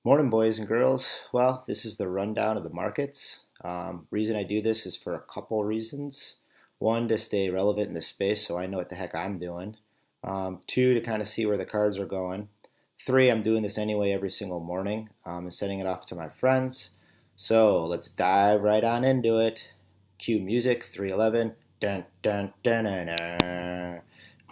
Morning, boys and girls. Well, this is the rundown of the markets. Reason I do this is for a couple reasons. One, to stay relevant in the space so I know what the heck I'm doing. Two, to kind of see where the cards are going. Three, I'm doing this anyway every single morning and sending it off to my friends. So let's dive right on into it. Cue music 311. Dun, dun, dun, dun, dun,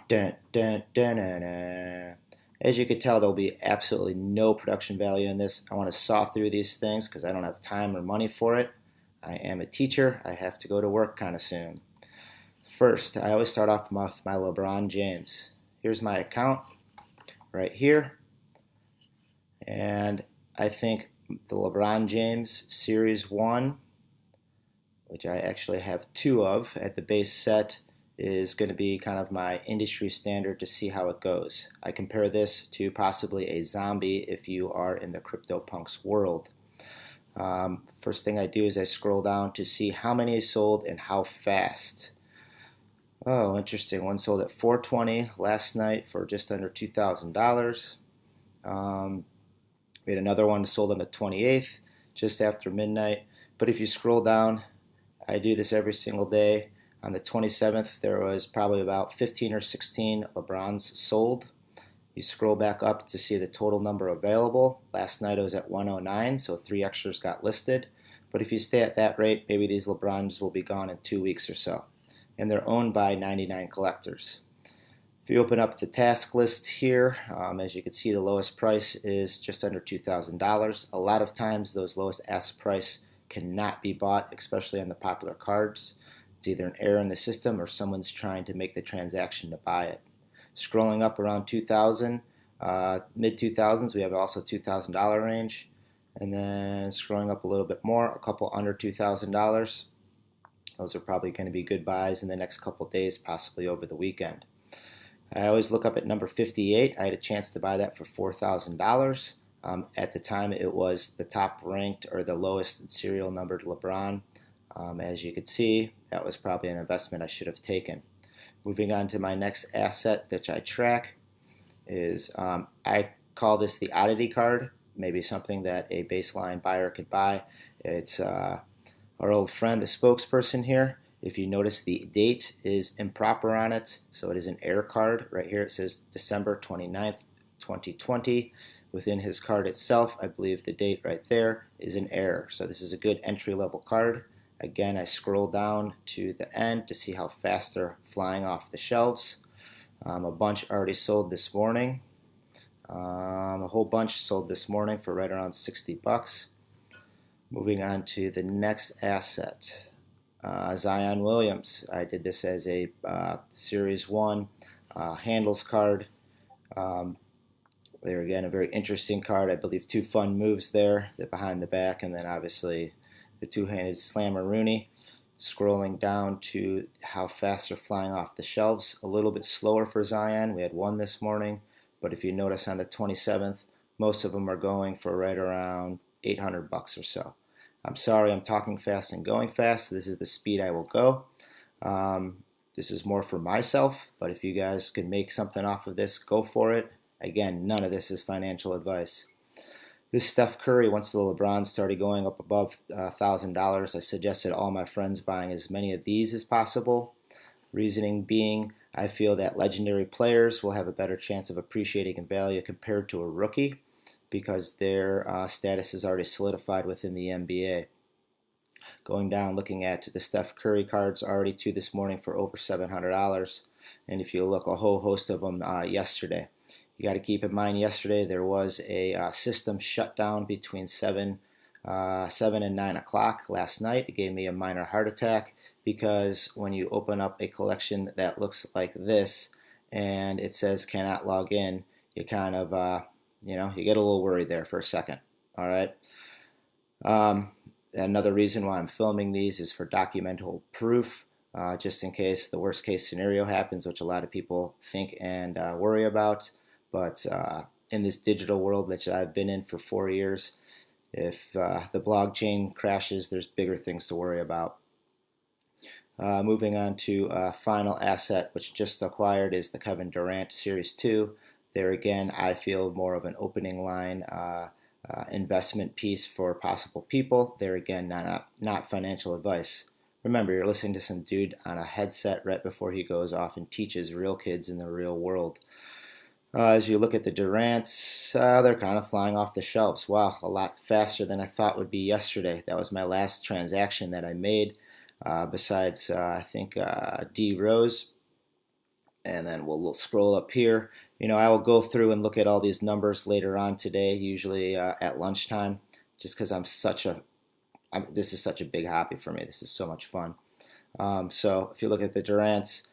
dun, dun, dun, dun, dun. As you can tell, there'll be absolutely no production value in this. I want to saw through these things because I don't have time or money for it. I am a teacher. I have to go to work kind of soon. First, I always start off with my LeBron James. Here's my account right here. And I think the LeBron James Series 1, which I actually have two of at the base set, is going to be kind of my industry standard to see how it goes. I compare this to possibly a zombie if you are in the CryptoPunks world. First thing I do is I scroll down to see how many is sold and how fast. Oh, interesting. One sold at 420 last night for just under $2,000. We had another one sold on the 28th, just after midnight. But if you scroll down, I do this every single day. On the 27th, there was probably about 15 or 16 LeBrons sold. You scroll back up to see the total number available. Last night it was at 109, so three extras got listed. But if you stay at that rate, maybe these LeBrons will be gone in 2 weeks or so. And they're owned by 99 collectors. If you open up the task list here, as you can see, the lowest price is just under $2,000. A lot of times those lowest ask price cannot be bought, especially on the popular cards. It's either an error in the system or someone's trying to make the transaction to buy it. Scrolling up around 2000, mid 2000s, we have also $2,000 range. And then scrolling up a little bit more, a couple under $2,000. Those are probably going to be good buys in the next couple days, possibly over the weekend. I always look up at number 58. I had a chance to buy that for $4,000. At the time, it was the top ranked or the lowest serial numbered LeBron. As you can see, that was probably an investment I should have taken. Moving on to my next asset that I track is I call this the oddity card, maybe something that a baseline buyer could buy. It's our old friend, the spokesperson here. If you notice, the date is improper on it, so it is an error card. Right here it says December 29th, 2020. Within his card itself, I believe the date right there is an error. So this is a good entry-level card. Again, I scroll down to the end to see how fast they're flying off the shelves. A bunch already sold this morning. A whole bunch sold this morning for right around 60 bucks. Moving on to the next asset, Zion Williams. I did this as a Series 1 handles card. There again, a very interesting card. I believe two fun moves there, the behind the back, and then obviously the two-handed slammer Rooney. Scrolling down to how fast they're flying off the shelves, a little bit slower for Zion. We had one this morning, but if you notice on the 27th, most of them are going for right around 800 bucks or so. I'm sorry, I'm talking fast and going fast. This is the speed I will go. This is more for myself, but if you guys can make something off of this, go for it. Again, none of this is financial advice. This Steph Curry, once the LeBron started going up above $1,000, I suggested all my friends buying as many of these as possible. Reasoning being, I feel that legendary players will have a better chance of appreciating in value compared to a rookie because their status is already solidified within the NBA. Going down, looking at the Steph Curry cards already two this morning for over $700. And if you look, a whole host of them yesterday. You got to keep in mind, yesterday there was a system shutdown between 7 and 9 o'clock last night. It gave me a minor heart attack because when you open up a collection that looks like this and it says cannot log in, you kind of, you get a little worried there for a second. All right. Another reason why I'm filming these is for documental proof. Just in case the worst case scenario happens, which a lot of people think and worry about. But in this digital world that I've been in for 4 years, if the blockchain crashes, there's bigger things to worry about. Moving on to final asset, which just acquired, is the Kevin Durant Series 2. There again, I feel more of an opening line investment piece for possible people. There again, not financial advice. Remember, you're listening to some dude on a headset right before he goes off and teaches real kids in the real world. As you look at the Durants, they're kind of flying off the shelves. Wow, a lot faster than I thought would be yesterday. That was my last transaction that I made, besides, I think, D Rose. And then we'll scroll up here. I will go through and look at all these numbers later on today, usually at lunchtime, just because this is such a big hobby for me. This is so much fun. So if you look at the Durants,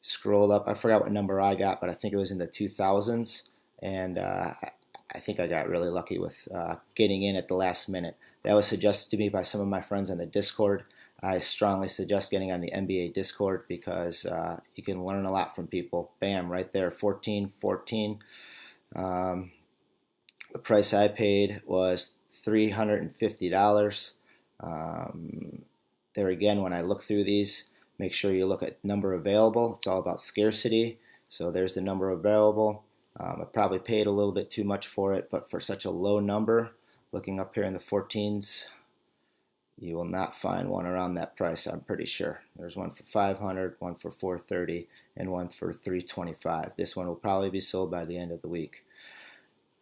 scroll up. I forgot what number I got, but I think it was in the 2000s, and I think I got really lucky with getting in at the last minute. That was suggested to me by some of my friends on the Discord. I strongly suggest getting on the NBA Discord because you can learn a lot from people. Bam, right there, 14-14. The price I paid was $350. There again, when I look through these, make sure you look at number available. It's all about scarcity. So there's the number available. I probably paid a little bit too much for it, but for such a low number, looking up here in the 14s, you will not find one around that price, I'm pretty sure. There's one for $500, one for $430, and one for $325. This one will probably be sold by the end of the week.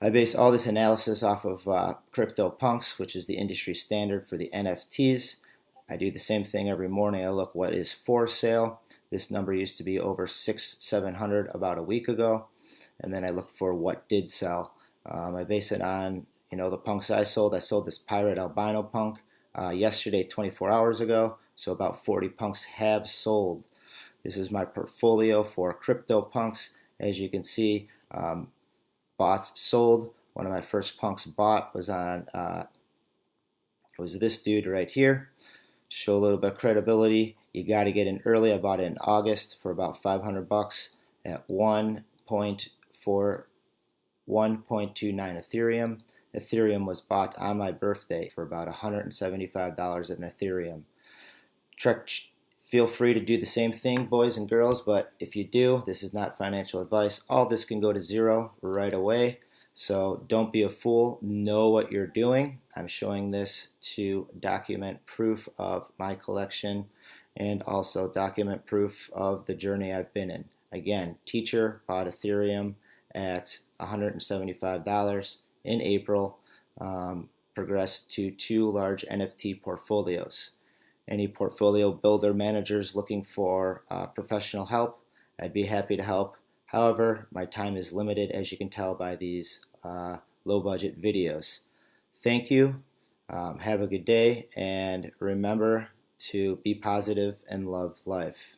I base all this analysis off of CryptoPunks, which is the industry standard for the NFTs. I do the same thing every morning. I look what is for sale. This number used to be over 700 about a week ago. And then I look for what did sell. I base it on the punks I sold. I sold this Pirate Albino punk yesterday, 24 hours ago. So about 40 punks have sold. This is my portfolio for CryptoPunks. As you can see, bought, sold. One of my first punks bought was was this dude right here. Show a little bit of credibility. You got to get in early. I bought it in August for about $500 at 1.29 Ethereum. Ethereum was bought on my birthday for about $175 in Ethereum. Feel free to do the same thing, boys and girls, but if you do, this is not financial advice. All this can go to zero right away. So don't be a fool. Know what you're doing. I'm showing this to document proof of my collection and also document proof of the journey I've been in. Again, teacher bought Ethereum at $175 in April, progressed to 2 large NFT portfolios. Any portfolio builder managers looking for professional help, I'd be happy to help. However, my time is limited, as you can tell by these low-budget videos. Thank you. Have a good day, and remember to be positive and love life.